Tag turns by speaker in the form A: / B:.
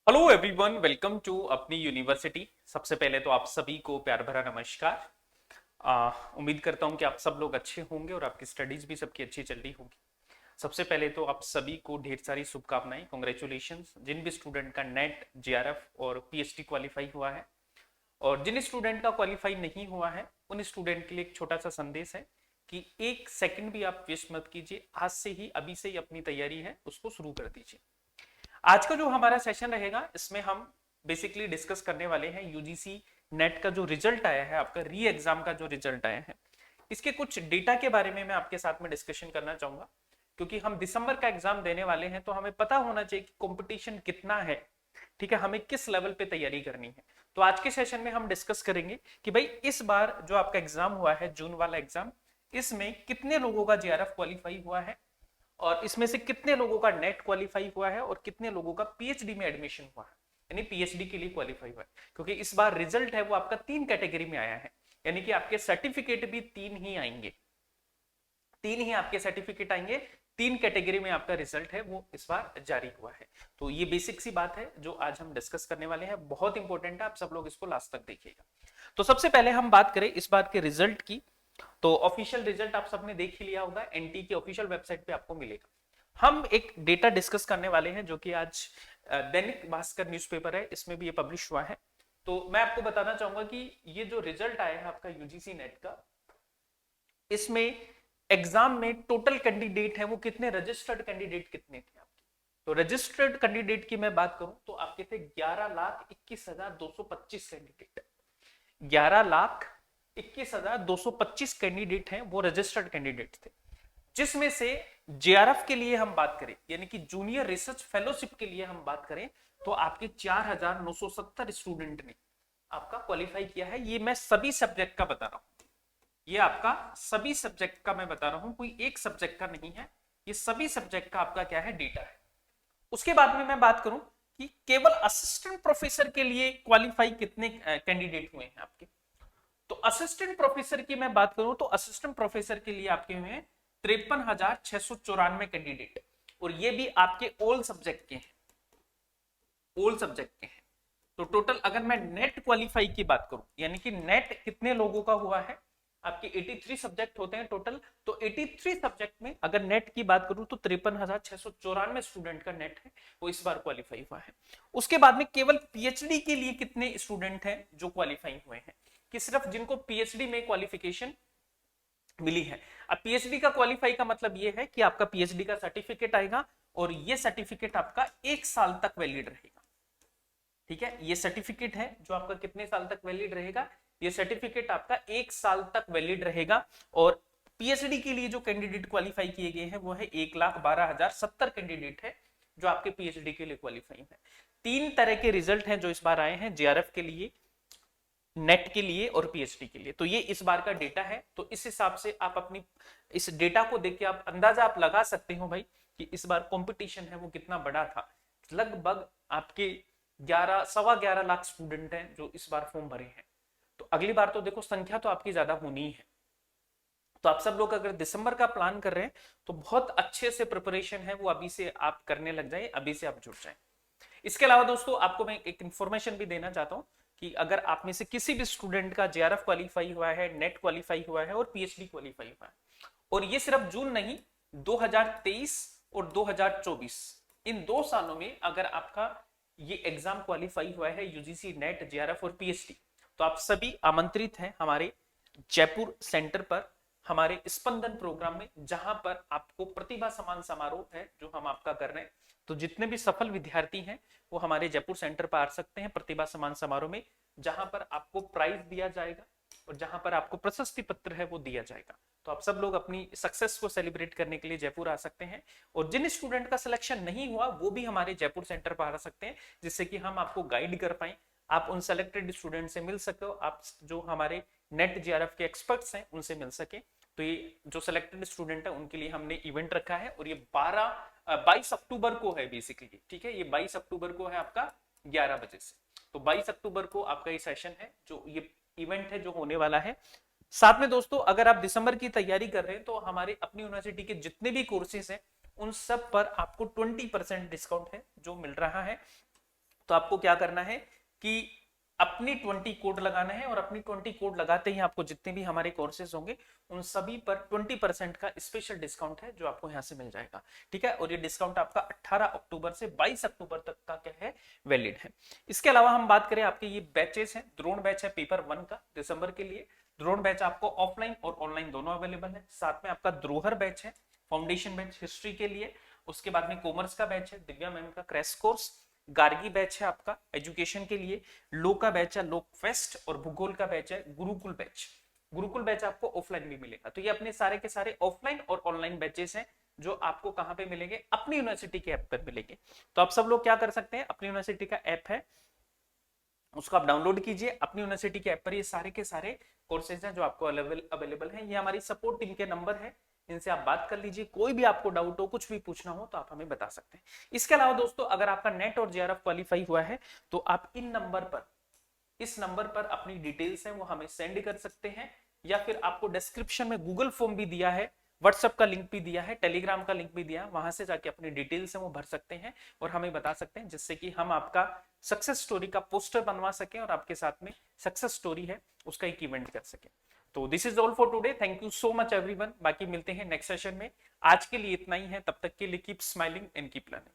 A: Hello everyone, welcome to अपनी university. सबसे पहले तो आप सभी को प्यार भरा नमस्कार। उम्मीद करता हूं कि आप सब लोग अच्छे होंगे और आपकी स्टडीज भी सबकी अच्छी चल रही होगी। सबसे पहले तो आप सभी को ढेर सारी शुभकामनाएं, कॉन्ग्रेचुलेशंस जिन भी स्टूडेंट का नेट, जेआरएफ और पीएचडी क्वालिफाई हुआ है। और जिन स्टूडेंट का क्वालिफाई नहीं हुआ है उन स्टूडेंट के लिए एक छोटा सा संदेश है कि एक सेकंड भी आप वेस्ट मत कीजिए। आज से ही, अभी से ही अपनी तैयारी है उसको शुरू कर दीजिए। आज का जो हमारा सेशन रहेगा इसमें हम बेसिकली डिस्कस करने वाले हैं यूजीसी नेट का जो रिजल्ट आया है, आपका री एग्जाम का जो रिजल्ट आया है, इसके कुछ डेटा के बारे में मैं आपके साथ में डिस्कशन करना चाहूंगा। क्योंकि हम दिसंबर का एग्जाम देने वाले हैं तो हमें पता होना चाहिए कि कंपटीशन कितना है। ठीक है, हमें किस लेवल पे तैयारी करनी है। तो आज के सेशन में हम डिस्कस करेंगे कि भाई इस बार जो आपका एग्जाम हुआ है, जून वाला एग्जाम, इसमें कितने लोगों का जेआरएफ क्वालिफाई हुआ है और इसमें से कितने लोगों का नेट क्वालिफाई हुआ है और कितने लोगों का पीएचडी में एडमिशन हुआ है, यानी पीएचडी के लिए क्वालिफाई हुआ है। क्योंकि इस बार रिजल्ट है वो आपका 3 कैटेगरी में आया है, यानी कि आपके सर्टिफिकेट भी 3 ही आएंगे। 3 ही आपके सर्टिफिकेट आएंगे। 3 कैटेगरी में आपका रिजल्ट है वो इस बार जारी हुआ है। तो ये बेसिक सी बात है जो आज हम डिस्कस करने वाले हैं, बहुत इंपॉर्टेंट है, आप सब लोग इसको लास्ट तक देखिएगा। तो सबसे पहले हम बात करें इस बार के रिजल्ट की। तो ऑफिशियल रिजल्ट आप सबने देख ही लिया होगा, एनटी की ऑफिशियल वेबसाइट पे आपको मिलेगा। हम एक डेटा डिस्कस करने वाले हैं जो कि आज दैनिक भास्कर न्यूज़पेपर है, इसमें भी ये पब्लिश हुआ है। तो मैं आपको बताना चाहूंगा कि ये जो रिजल्ट आया है आपका यूजीसी नेट का, इसमें एग्जाम में टोटल कैंडिडेट है वो कितने, रजिस्टर्ड कैंडिडेट कितने थे आपके। तो रजिस्टर्ड कैंडिडेट की मैं बात करूं तो आपके थे 11,21,225 कैंडिडेट। 11,21,225 कैंडिडेट हैं वो रजिस्टर्ड कैंडिडेट थे। जिसमें से जेआरएफ के लिए हम बात करें, यानी कि जूनियर रिसर्च फेलोशिप के लिए हम बात करें, तो आपके 4,970 स्टूडेंट ने आपका क्वालिफाई किया है। ये मैं सभी सब्जेक्ट का बता रहा हूं, ये आपका सभी सब्जेक्ट का मैं बता रहा हूं, कोई एक सब्जेक्ट का नहीं है। ये सभी सब्जेक्ट का आपका क्या है, डेटा है। उसके बाद में मैं बात करूं कि केवल असिस्टेंट प्रोफेसर के लिए क्वालिफाई कितने कैंडिडेट हुए हैं आपके। तो असिस्टेंट प्रोफेसर की मैं बात करूं तो असिस्टेंट प्रोफेसर के लिए आपके हुए हैं 53,694 कैंडिडेट। और ये भी आपके ऑल सब्जेक्ट के हैं, ऑल सब्जेक्ट के हैं। तो टोटल अगर मैं नेट क्वालिफाई की बात करूं, यानी कि नेट कितने लोगों का हुआ है, आपके 83 सब्जेक्ट होते हैं टोटल। तो 83 सब्जेक्ट में अगर नेट की बात करूं तो 53,694 स्टूडेंट का नेट है वो इस बार क्वालिफाई हुआ है। उसके बाद में केवल पीएचडी के लिए कितने स्टूडेंट हैं जो क्वालिफाई हुए हैं, कि सिर्फ जिनको पीएचडी में क्वालिफिकेशन मिली है। अब पीएचडी का क्वालिफाई का मतलब ये है कि आपका पीएचडी का सर्टिफिकेट आएगा और ये सर्टिफिकेट आपका 1 साल तक वैलिड रहेगा। ठीक है, ये सर्टिफिकेट है जो आपका कितने साल तक वैलिड रहेगा, ये सर्टिफिकेट आपका 1 साल तक वैलिड रहेगा। और पीएचडी के लिए जो कैंडिडेट क्वालिफाई किए गए हैं वो है 1,12,070 कैंडिडेट है जो आपके पीएचडी के लिए क्वालिफाई है। 3 तरह के रिजल्ट हैं जो इस बार आए हैं, जेआरएफ के लिए, नेट के लिए और पीएचडी के लिए। तो ये इस बार का डेटा है। तो इस हिसाब से आप अपनी इस डेटा को देख के आप अंदाजा आप लगा सकते हो भाई कि इस बार कंपटीशन है वो कितना बड़ा था। लगभग आपके 11 सवा 11 लाख स्टूडेंट हैं जो इस बार फॉर्म भरे हैं। तो अगली बार तो देखो संख्या तो आपकी ज्यादा होनी ही है। तो आप सब लोग अगर दिसंबर का प्लान कर रहे हैं तो बहुत अच्छे से प्रिपरेशन है वो अभी से आप करने लग जाए, अभी से आप जुट जाए। इसके अलावा दोस्तों आपको मैं एक इन्फॉर्मेशन भी देना चाहता हूं कि अगर आप में से किसी भी स्टूडेंट का जेआरएफ क्वालिफाई हुआ है, नेट क्वालिफाई हुआ है और पीएचडी क्वालिफाई हुआ है, और ये सिर्फ जून नहीं, 2023 और 2024 इन 2 सालों में अगर आपका ये एग्जाम क्वालिफाई हुआ है, यूजीसी नेट, जेआरएफ और पीएचडी, तो आप सभी आमंत्रित हैं हमारे जयपुर सेंटर पर, हमारे स्पंदन प्रोग्राम में, जहां पर आपको प्रतिभा सम्मान समारोह है जो हम आपका कर रहे हैं। तो जितने भी सफल विद्यार्थी हैं वो हमारे जयपुर सेंटर पर आ सकते हैं प्रतिभा सम्मान समारोह में, जहां पर आपको प्राइज दिया जाएगा और जहां पर आपको प्रशस्ति पत्र है वो दिया जाएगा। तो आप सब लोग अपनी सक्सेस को सेलिब्रेट करने के लिए जयपुर आ सकते हैं। और जिन स्टूडेंट का सिलेक्शन नहीं हुआ वो भी हमारे जयपुर सेंटर पर आ सकते हैं, जिससे कि हम आपको गाइड कर पाए, आप उन सेलेक्टेड स्टूडेंट से मिल सको, आप जो हमारे नेट जेआरएफ के एक्सपर्ट्स हैं उनसे मिल सके। तो ये जो सिलेक्टेड स्टूडेंट है उनके लिए हमने इवेंट रखा है और ये 22 अक्टूबर को है बेसिकली। ठीक है, ये 22 अक्टूबर को है आपका 11 बजे से। तो 22 अक्टूबर को आपका ये सेशन है, जो ये इवेंट है जो होने वाला है। साथ में दोस्तों अगर आप दिसंबर की तैयारी कर रहे हैं तो हमारे अपनी यूनिवर्सिटी के जितने भी कोर्सेज हैं उन सब पर आपको 20% डिस्काउंट है जो मिल रहा है। तो आपको क्या करना है कि अपनी 20 कोड लगाना है और अपनी 20 कोड लगाते ही आपको जितने भी हमारे कोर्सेज होंगे उन सभी पर 20% का स्पेशल डिस्काउंट है जो आपको यहाँ से मिल जाएगा। ठीक है, और ये डिस्काउंट आपका 18 अक्टूबर से 22 अक्टूबर तक का क्या है, वैलिड है। इसके अलावा हम बात करें आपके ये बैचेस हैं, द्रोण बैच है पेपर 1 का दिसंबर के लिए। द्रोण बैच आपको ऑफलाइन और ऑनलाइन दोनों अवेलेबल है। साथ में आपका द्रोहर बैच है फाउंडेशन बैच हिस्ट्री के लिए। उसके बाद में कॉमर्स का बैच है दिव्या मैम का क्रैश कोर्स। गार्गी बैच है आपका एजुकेशन के लिए। लो का बैच है लोक फेस्ट। और भूगोल का बैच है गुरुकुल बैच। गुरुकुल बैच आपको ऑफलाइन भी मिलेगा। तो ये अपने सारे के सारे ऑफलाइन और ऑनलाइन बैचेस हैं जो आपको कहां पे मिलेंगे, अपनी यूनिवर्सिटी के ऐप पर मिलेंगे। तो आप सब लोग क्या कर सकते हैं, अपनी यूनिवर्सिटी का ऐप है उसको आप डाउनलोड कीजिए। अपनी यूनिवर्सिटी के ऐप पर ये सारे के सारे कोर्सेज हैं जो आपको अवेलेबल हैं। ये हमारी सपोर्ट टीम के नंबर है, इनसे आप बात कर लीजिए। कोई भी आपको डाउट हो, कुछ भी पूछना हो तो आप हमें बता सकते हैं। इसके अलावा दोस्तों अगर आपका नेट और जेआरएफ क्वालिफाई हुआ है तो आप इस नंबर पर अपनी डिटेल्स है वो हमें सेंड कर सकते हैं, या फिर आपको डिस्क्रिप्शन में गूगल फॉर्म भी दिया है, व्हाट्सएप का लिंक भी दिया है, टेलीग्राम का लिंक भी दिया है, वहां से जाके अपनी डिटेल्स है वो भर सकते हैं और हमें बता सकते हैं, जिससे कि हम आपका सक्सेस स्टोरी का पोस्टर बनवा सकें और आपके साथ में सक्सेस स्टोरी है उसका एक इवेंट कर सकें। तो this is all for today. Thank you so much everyone. बाकी मिलते हैं नेक्स्ट सेशन में। आज के लिए इतना ही है, तब तक के लिए keep smiling and keep learning.